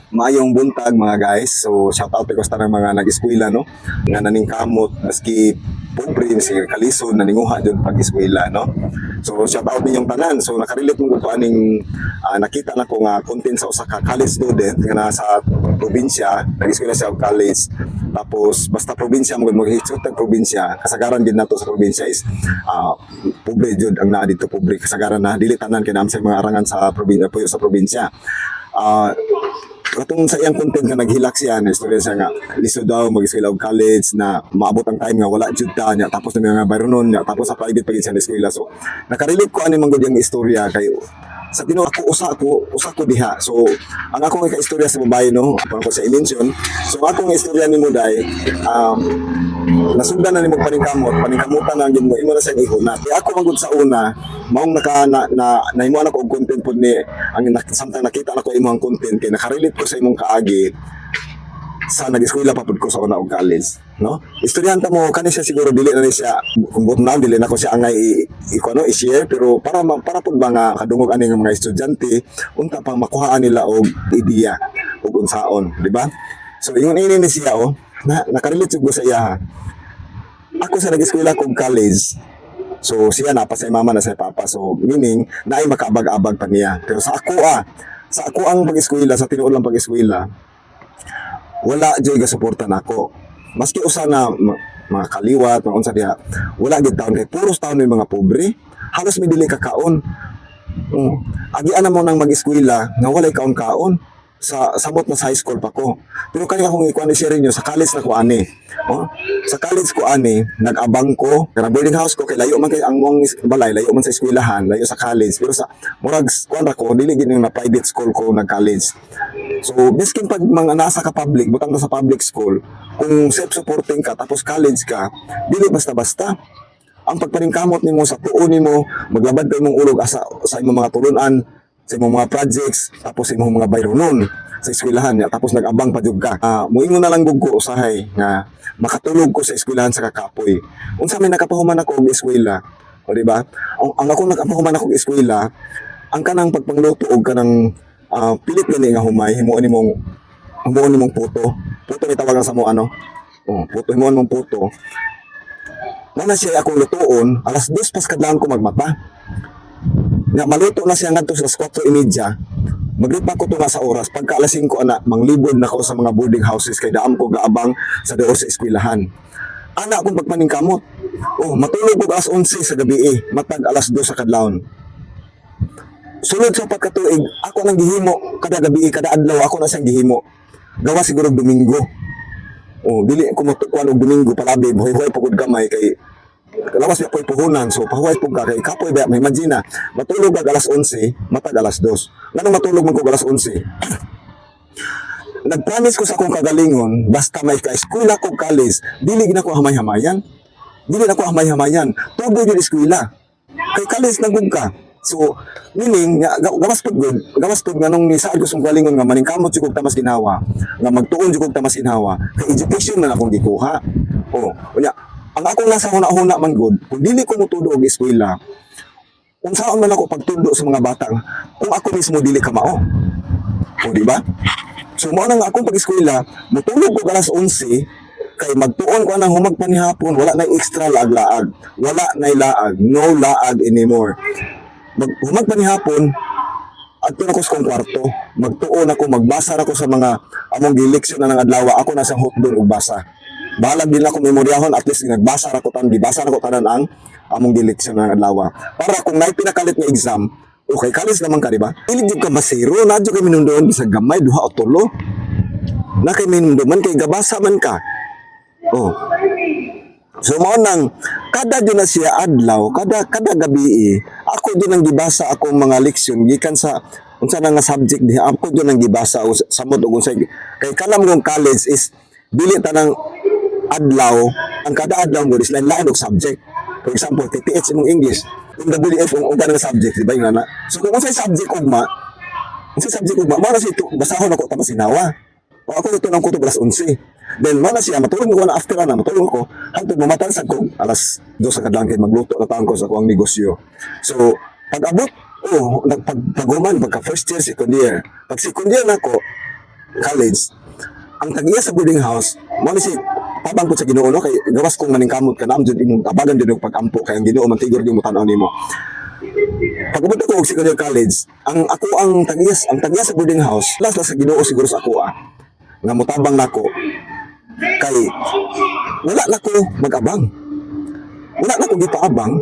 Maayong buntag mga guys. So shout out ko sa tanang mga nag-eskwela no. Nga naning kamot maski pobre maski kalisod naninguha jud pag-eskwela no. So shout out ninyong tanan. So nakarelate mo ko aning nakita na ko nga content sa usa ka college student nga nasa probinsya, nag-eskwela siya og college. Tapos basta probinsya mo mag-hitsot tag probinsya, kasagaran din nato sa probinsya is pobre jud ang naa dito pobre kasagaran na dili tanan kay naman sa mga arangan sa probinsya puyo sa probinsya. Ah katong sa iyang content nga naghilak siya na istorya siya nga lisod daw mag-eskwela og college na maabot ang time nga wala jud ta niya tapos na mga bayronon niya tapos sa private pa gid siya na eskwela. So nakarelate ko ani man gud yung istorya kay sa Ginoo usa ko diha. So ang akong istorya sa babae no ako ko sa i-mention. So akong istorya nimo dai nasundan na nimo paningkamutan na gid mo imo na sa ihon na kay ako magud sa una maong nahimo na ko og content pud ni ang samtang nakita na ko imong content kay nakarelate ko sa imong kaagi sa nag-eskwela pa pud ko sa una og college no. Istoryahan ta mo kani siya siguro dili na ni siya kung na dili na ko siya angay i-share pero para pud ba nga kadungog ani nga mga estudyante unta pang makuhaan nila og ideya ug unsaon di ba. So ingon ini ni siya nakarelate ko sa iya ha. Ako sa nag-eskwela kog college. So siya na pa sa mama na sa papa. So meaning naay makaabag-abag pa niya. Pero sa ako ang pag-eskwela sa tinuod lang pag-eskwela wala joy ga suporta nako. Maski usa na mga kaliwat, mga unsa diha, wala gid taon kay puros taon may mga pobre. Halos may dili ka kaon. Agian na mo nang mag-eskwela nga walay kaon-kaon sa samot na sa high school pa ko. Pero kani akong ikuan share niyo sa college na ko ani. Sa college ko ani, nag-abang ko, kana boarding house ko kay layo man kay ang mong balay, layo man sa eskwelahan, layo sa college. Pero sa murag kuan ra ko dili gid na private school ko nag-college. So, biskin pag mga nasa ka public, butang ka sa public school, kung self-supporting ka, tapos college ka, dili basta-basta. Ang pagpaningkamot nimo sa tuon nimo, maglabad ka imong ulog sa imong mga tulunan, sa imong mga projects, tapos sa imong mga bayronon sa eskwelahan niya, tapos nag-abang pa jud ka. Muingon na lang gud ko usahay nga makatulog ko sa eskwelahan sa kakapoy. Unsa may nakapahuman ako og eskwela, o di ba? Ang ako nakapahuman ako og eskwela, ang kanang pagpangluto og kanang pilit gani nga humay himuon nimong puto may tawagan sa mo puto himuon mong puto na siya akong lutuon alas 2 pas kadlawon ko magmata nga maluto na siya ngadto sa 4:30 maglipa ko to nga sa oras pagka alas 5 manglibod na ko sa mga boarding houses kay daam ko gaabang sa doon sa eskwelahan ana akong pagpaningkamot matulog ko alas 11 sa gabi matag alas 2 sa kadlawon. Sulod sa pagkatuig, ako nang gihimo kada gabi, kada adlaw ako na siyang gihimo. Gawa siguro Domingo. Dili ko matukuan og Domingo palabi, buhay-buhay pagod gamay kay lawas pa puhunan. So pahuway pug ka kay kapoy ba may imagine matulog ag alas 11, matag alas 2. Nganong matulog man ko alas 11? Nagpromise ko sa akong kagalingon, basta may ka-eskwela ko college, dili na ko hamay-hamayan. Dili na ko hamay-hamayan. Tubo yung eskwela. Kay college na gud ka. So, meaning, gawas pag nga nung nisaad ko sa kalingon nga maningkamot yung tamas ginawa, nga magtuon yung tamas ginawa, kay education man akong gikuha. Kunya, ang akong nasa huna-huna man good, kung dili ko mutudo og eskwela, kung saan man ako pagtundo sa mga batang, kung ako mismo dili ka mao. Di ba? So, mao nang akong pag-eskwela, mutulog ko alas 11, kay magtuon ko nang humag pa ni hapon, wala na extra laag-laag. Wala na laag, no laag anymore. Humag pa ni hapon at na ko sa kong kwarto magtuon ako magbasa ako sa mga among gileksyon na ng adlaw ako na sa hotdog ug basa balag din ako memoryahon at least nagbasa ako gibasa ako tanan ang among gileksyon na ng adlaw para kung nay pinakalit nga exam okay college naman ka di ba dili jud ka masiro na jud kay minundoon bisag gamay duha o tulo na kay minundoon kay gabasa man ka so mao nang kada din na siya adlaw kada gabi ako din ang gibasa akong mga leksyon gikan sa unsa na nga subject diha ako din ang gibasa samot og unsay kay kalam ng college is dili tanang adlaw ang kada adlaw mo is lain og subject. For example TTH imong English WF ang nga subject di ba yung ana so kung unsay subject ugma mao na siya basahon ako tapos sinawa ako ito nang kutob alas 11. Then mana siya matulog ko na after matulog ko hangtod mamatang sa ko alas 2 sa kadlawon kay magluto na taon ko sa kuang negosyo. So pag abot nagpagpaguman pagka first year second year. Pag second year nako college, ang tag-iya sa boarding house, mo ni si tabang ko sa Ginoo no kay gawas kong maningkamot ka na jud imong tabagan jud og pag-ampo kay ang Ginoo man tigor gyud mo tan-aw nimo. Pagabot ako og second year college, ang tag-iya sa boarding house, last sa Ginoo siguro sa ako nga motabang nako kay wala nako mag-abang. Wala na ko gipaabang,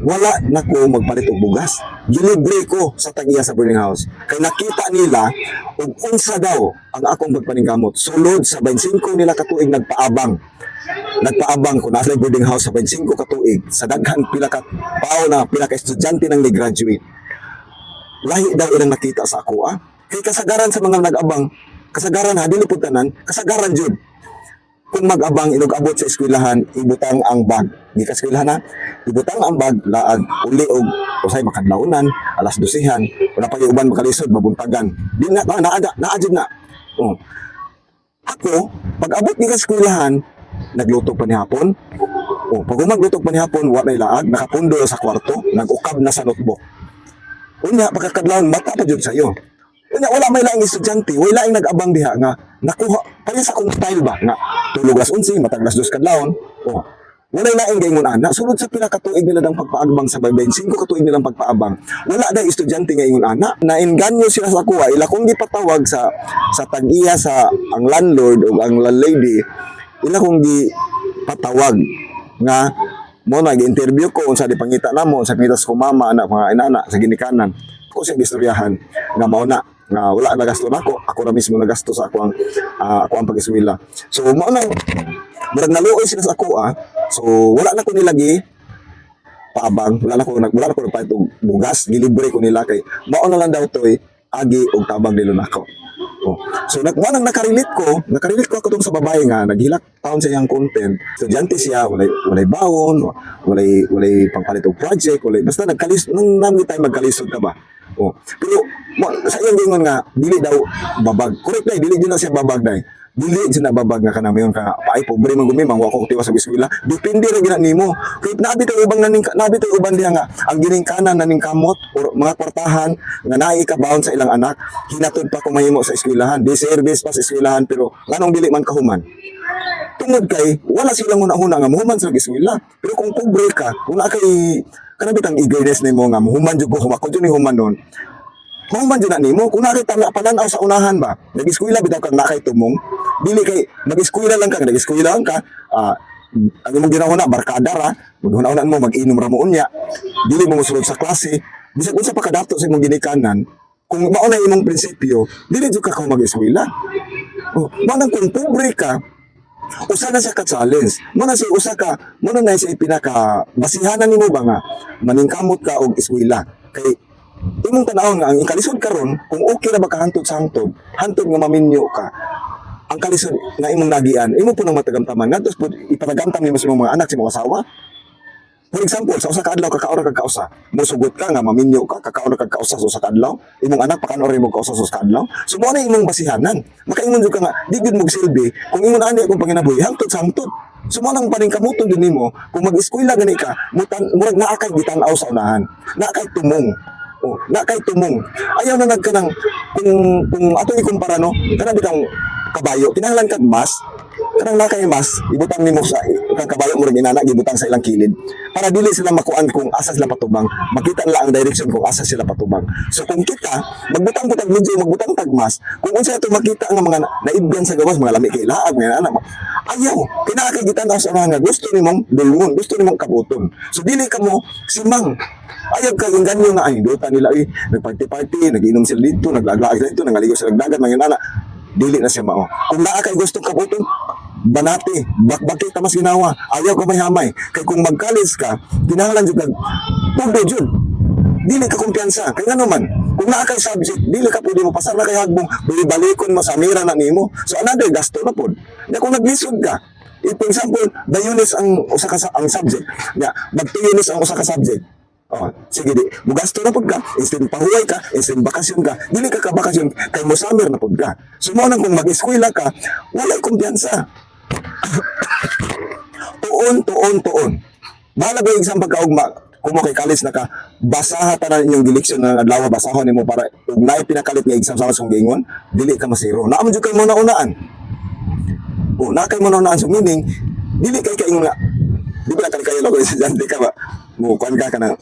wala na ko magpalit og bugas. Gilibre ko sa tag-iya sa boarding house. Kay nakita nila og unsa daw ang akong pagpaningkamot. Sulod sa 25 nila katuig nagpaabang. Nagpaabang ko nasa boarding house sa 25 katuig sa daghan pila ka pao na pila ka estudyante nang ni-graduate. Lahi daw ilang nakita sa ako Kay kasagaran sa mga nag-abang, kasagaran ha dili pud tanan, kasagaran jud. Kung mag-abang inug-abot sa eskwelahan, ibutang ang bag. Di ka eskwelahan na, ibutang ang bag, laag, uli og usay makadlaunan, alas 12han, wala pa yung uban makalisod, mabuntagan. Di na, naadjud na. Oh. Ako, pag-abot di ka eskwelahan, nagluto pa ni hapon. Oh, pag magluto pa ni hapon, wala laag, nakapundo sa kwarto, nag-ukab na sa notebook. Unya, pagkakadlawon, mata pa jud sa'yo. Wala may laing estudyante, wala laing nag-abang diha nga nakuha pareha sa akong style ba nga tulog alas 11 matag alas 2 kadlawon. Wala laing gaingon ana sulod sa pila ka tuig nila dang pagpaabang sa 25 ka tuig nilang pagpaabang. Wala day estudyante nga ingon ana nainganyo sila sa kuha ila kung gipatawag sa tag-iya sa ang landlord o ang landlady ila kung gipatawag nga mo nag-interview ko unsa di pangita namo sa pitas ko mama anak mga inana sa ginikanan ko siyang istoryahan nga mao na nga wala na gasto nako ako na mismo nagasto sa ako ang pag-eskwela. So mao nang murag naluoy sila sa ako so wala na ko nilagi paabang wala na ko nagpahit og bugas gilibre ko nila kay mao na lang daw toy agi og tabang nilo nako. So nang nakarelate ko tong sa babae nga naghilak taon sa iyang content. Estudyante siya, walay baon, walay pangpalit og project, basta nang nami tayo magkalisod ka ba. Pero sa iyang gingon nga dili daw babag. Correct na dili na siya babag dai. Dili siya na babag nga kanang mayon ka paay pobre man gumi mangwa ko tiwas sa eskwela. Depende ra gina nimo. Kay nabi tay ubang diha nga ang giningkanan naning kamot or mga kwartahan nga naay ka baon sa ilang anak, hinatod pa ko mahimo sa eskwelahan. Di service pa sa eskwelahan pero nganong dili man kahuman. Tungod kay wala silang una-una nga muhuman sa eskwela. Pero kung pobre ka, kung na kay kanang bitang eagerness nimo nga muhuman jud ko humako jud ni human nun. Mahuman dyan na nimo, kung nakita nga pananaw sa unahan ba, nag-eskwela bitaw kang nakay tumong, dili kay, nag-eskwela lang ka, ang imong ginahuna, barkada ra, maghuna-unan mo, mag-inom ra mo unya, dili mo musulod sa klase, bisag unsa pa kadato sa imong ginikanan, kung mauna imong prinsipyo, dili jud ka mag-eskwela. Manang kung pobre ka, usa na siya ka-challenge, muna siya pinaka, basihanan nimo ba nga, maningkamot ka og eskwela, kay, imong tanawon nga ang kalisod karon kung okay ra ba ka hantod sa hantod nga maminyo ka ang kalisod nga imong nagian imo po nang matagamtaman ngadtos pud ipanagamtam nimo sa imong mga anak sa imong asawa. For example sa usa ka adlaw kakaora kag kausa mosugot ka nga maminyo ka kakaora kag kausa sa usa ka adlaw imong anak pakaon mo kausa sa usa ka adlaw so mo na imong basihanan makaingon jud ka nga di gud magsilbi kung imong ani akong panginabuhi hantod sa hantod. So mo nang paningkamuton din nimo kung mag-eskwela gani ka murag naa kay gitan-aw sa unahan naa kay tumong. Na kay tumong. Ayaw na nagkanang kung ato ikumpara no, kanang bitang kabayo, kinahanglan kag mas, kanang na kay mas, ibutang nimo sa kang kabayo mo ring inana gibutang sa ilang kilid para dili sila makuan kung asa sila patubang. Makita nila ang direction kung asa sila patubang. So kung kita magbutang-butang medyo magbutang tag mas, kung unsa ato makita nga mga naibgan sa gawas mga lami kay laag nga ana ayaw kinakay gitan sa mga gusto nimong dulmon, gusto nimong kabuton. So dili ka mo simang ayaw ka yung ganyo nga ay dota nila nagparty-party, nagiinom sila dito, naglaglaag sila dito, nangaligo sila dagat, mga ana. Dili na siya mao. Kung naa kay gustong kabuton, banati, bakbaki ta mas ginawa. Ayaw ka may hamay. Kay kung mag-college ka, kinahanglan jud kag pugdo jud. Dili ka kumpiyansa. Kay ngano man, kung naa kay subject, dili ka pwede mo pasar na kay hagbong, balikon mo sa mira na nimo. So another gasto na pod. Na kung naglisod ka, for example, dayunis ang usa ka ang subject. Ya, magtuyunis ang usa ka subject. Sige di, mugasto na pud ka, instead pahuway ka, instead bakasyon ka, dili ka bakasyon, kay mosamir na pud ka. So mo nang kung mag-eskwela ka, walay kumpiyansa. Tuon. Bahala ba yung isang pagkaugma, Kung mo kay college naka basaha tanan inyong gileksyon na adlaw basahon nimo para ug naay pinakalit nga exam sa mas gingon, dili ka masiro. Naam jud kay mo naunaan. O na kay mo naunaan so meaning dili kay kaingon nga di ba kay kayo logo estudyante ka ba? Mo kuan ka kana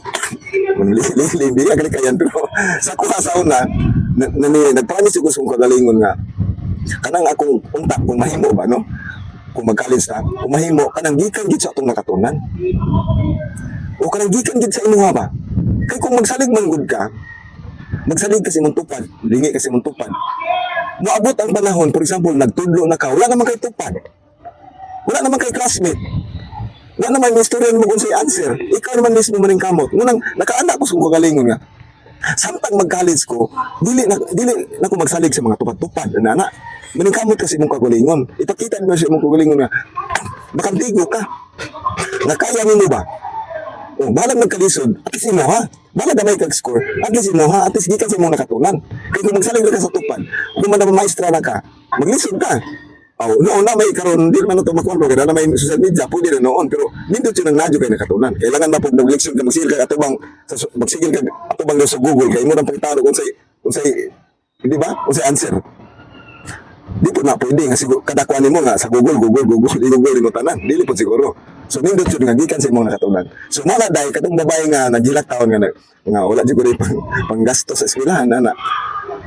hindi ka kayan pero sa kuha sa una nagpromise ko sa kagalingon nga kanang akong unta kung mahimo ba no kung mag-college na kung mahimo kanang gikan gid sa atong nakatunan o kanang gikan gid sa imuha ba kay kung magsalig man gud ka magsalig kasi mong tupad lingi kasi mong tupad moabot ang panahon for example nagtudlo na ka wala naman kay tupad wala naman kay classmate wala naman may istorya mo kung sa'y answer. Ikaw naman mismo maning kamot. Ngunang, nakaanak ko sa kagalingon nga. Samtang mag-college ko, dili na ko magsalig sa mga tupad-tupad. Nana, maning kamot kasi mong kagalingon. Ipakita mo siya mong kagalingon nga, makantigo ka. Nakaya mo ba? O, balang magkalisod, at least mo ha. Balang damay kag-score, at least mo ha. At least gikan sa mong nakatunan. Kaya kung magsalig ka sa tupad, kung man na maestra na ka, maglisod ka. Oh, noon na may karon di man ito makuha kaya na may social media pwede na noon pero dito yun ang nadyo kay nakatunan kailangan na pag nag-leksyon ka magsigil ka atubang magsigil ka atubang sa Google kay mo nang pagtaro kung say di ba kung say answer di po na pwede nga siguro kadakuan nimo nga sa Google mo tanan dili po siguro so nindot yun nga gikan sa imong nakatunan so mala dahil katong babae nga naghilak taon nga wala jud ko pang gasto sa eskwelahan ana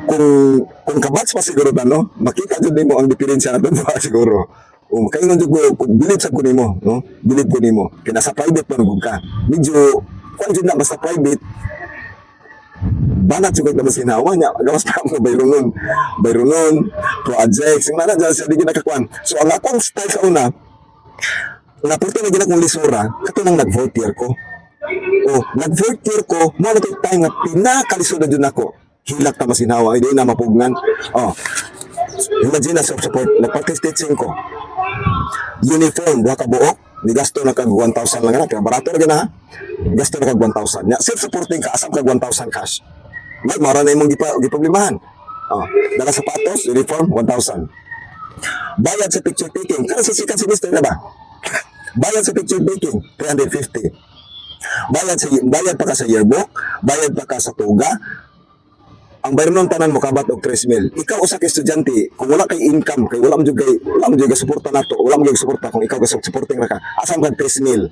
kung kabats pa siguro no makita jud nimo ang diferensya nato ba siguro kay ngon jud ko bilib sa ko nimo no bilib ko nimo kay nasa private pa gud ka medyo kung jud na basta private banat jud ka mas ginawa niya gawas pa mo bayronon projects yung nana dyan sa di ginakakuan so ang akong style sa una napunta na ginakong lisura kato nang nag-volunteer ko nag-volunteer ko mo na time nga pinakalisod na jud ako hilak ta masinawa hindi na mapugnan imagine na support nag-practice teaching ko uniform duha ka buok ni gasto na kag 1,000 lang na kaya barato na gina ha gasto na kag 1,000 nya self-supporting ka asam kag 1,000 cash may mara na imong giproblemahan dala sapatos uniform 1,000 bayad sa picture taking kada sa second semester na ba bayad sa picture taking 350 bayad pa ka sa yearbook bayad pa ka sa tuga ang bayron tanan mo kabat og 3,000. Ikaw usa ka estudyante, kung wala kay income, kay wala mo jud suporta nato, wala mo jud suporta kung ikaw gasog supporting ra ka. Asa man 3,000.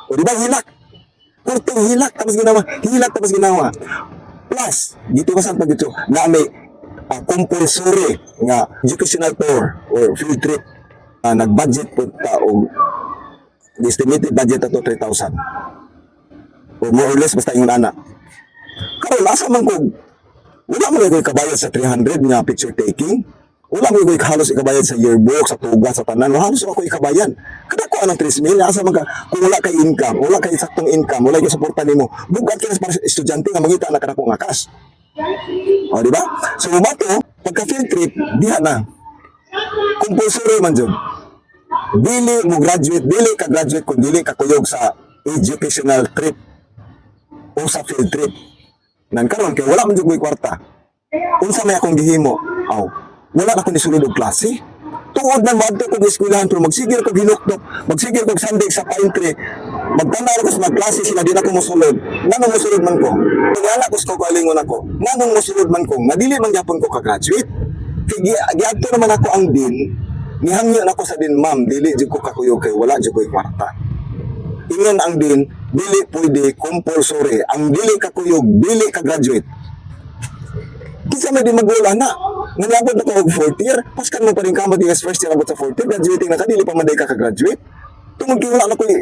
O di ba hilak? Kurtong hilak tapos ginawa. Plus, dito masan pag ito na may compulsory nga educational tour or field trip nag-budget po ta og estimated budget ato 3,000. Or more or less basta ingon ana. Karon asa man ko wala mo ko'y kabayad sa 300 nga picture taking. Wala mo ko'y halos ikabayad sa yearbook, sa tuga, sa tanan. Halos ako ikabayan. Kada ko anang 3,000, asa man ka, kung wala kay income, wala kay saktong income, wala kay suporta nimo, bugat ka na para estudyante nga mangita na kada ko nga cash. O, di ba? So, mato, pagka field trip, diha na. Compulsory man dyan. Dili mo graduate, dili ka graduate kung dili ka kuyog sa educational trip o sa field trip. Nan karon kay wala man jud ko'y kwarta. Unsa may akong gihimo? Wala na ko ni sulod og klase. Tuod man madto ko eskwelahan pero magsigil ko hinukdok, magsigil ko Sunday sa pine tree. Magtanaw ko sa mga klase sila di na ko mosulod. Nanong mosulod man ko? Wala ko sa kalingon ako. Nanong mosulod man ko? Madili man gyapon ko ka-graduate. Kay giadto naman ako ang din. Nihangyo na ko sa din, ma'am, dili jud ko kakuyog kay wala jud ko'y kwarta. Ingon ang din, dili pwede, compulsory. Ang dili kakuyog, dili ka-graduate. Kisa may di magwala na. Nalabot na ko og 4th year. Paskan mo pa rin kamot yung first year abot sa 4th year. Graduating na ka, dili pa maday ka ka-graduate. Tungod kay wala na ko'y,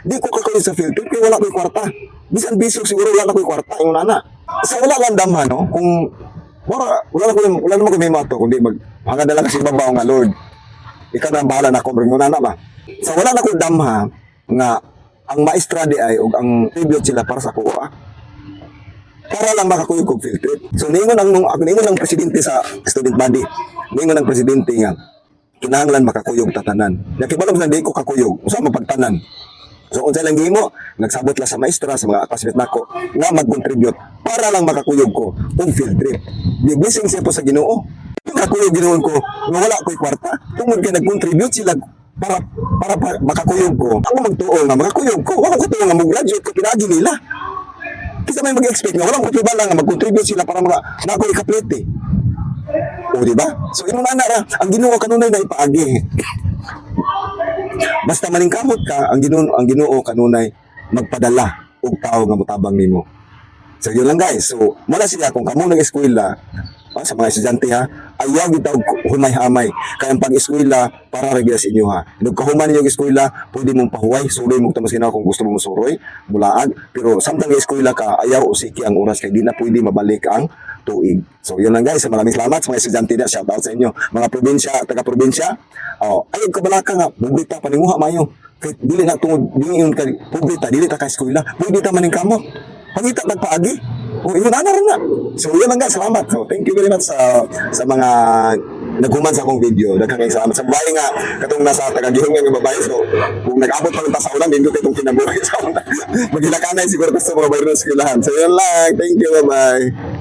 di ko kakuyog sa field trip, kay wala ko'y kwarta. Bisan bisog siguro wala na ko'y kwarta. Yung nana. Sa wala lang damhan, no? Kung, wala naman ko may mato, kundi hanggang na lang kasi babaw nga Lord. Ikaw na bahala na ako, bring nana ba? Sa wala na ko damha, nga, ang maestra di ay, o ang tribute sila para sa kuha. Para lang makakuyog kong field trip. So, ningon ang presidente sa student body. Ningon ang presidente nga, kinahanglan makakuyog tatanan. Nakibalog na di ko kakuyog, usa mapagtanan. So, unsa lang gihimo, nagsabot lang sa maestra, sa mga classmate nako, nga mag-contribute para lang makakuyog ko kong field trip. Di blessing siya po sa Ginoo. Kakuyog ginoon ko, nga wala ko'y kwarta. Tungod kay nag-contribute sila para para makakuyog ko. Ako magtuo nga makakuyog ko. Ako ko tuo nga mag-graduate ko pinagi nila. Kasi may mag-expect nga walang kutuba lang nga mag-contribute sila para na ako ikaplete. O di ba? So imo na ra ang Ginoo kanunay na ipaagi. Basta maningkamot ka ang Ginoo kanunay magpadala og tao nga motabang nimo. So yun lang guys. So mula siya kung kamo nag-eskwela sa mga estudyante ha, ayaw gitaw humay-hamay. Kaya ang pag-eskwela para regular sa inyo ha. Nung kahuman ninyo eskwela, pwede mong pahuway, suroy mo tamas kinaw kung gusto mo suroy, bulaan. Pero samtang eskwela ka, ayaw usiki ang oras kaya di na pwede mabalik ang tuig. So yun lang guys, maraming salamat sa mga estudyante na, shout out sa inyo. Mga probinsya, taga-probinsya, ayaw ka balaka nga, bugbita, paninguha mayo. Kahit dili na tungod, dili yun ka, bugbita, dili ta ka eskwela, pwede ta maning kamot. Pangita nagpaagi. O yun na rin na. So yun lang guys, salamat. So thank you very much sa mga naghuman sa akong video. Daghang salamat. Sa babae nga, katong nasa tagagihong nga babae. So kung nag-abot pa rin ta sa ulan, hindi ko itong kinabuhay sa ulan. Maghilakanay siguro sa mga babae na eskwelahan. So yun lang. Thank you. Bye-bye.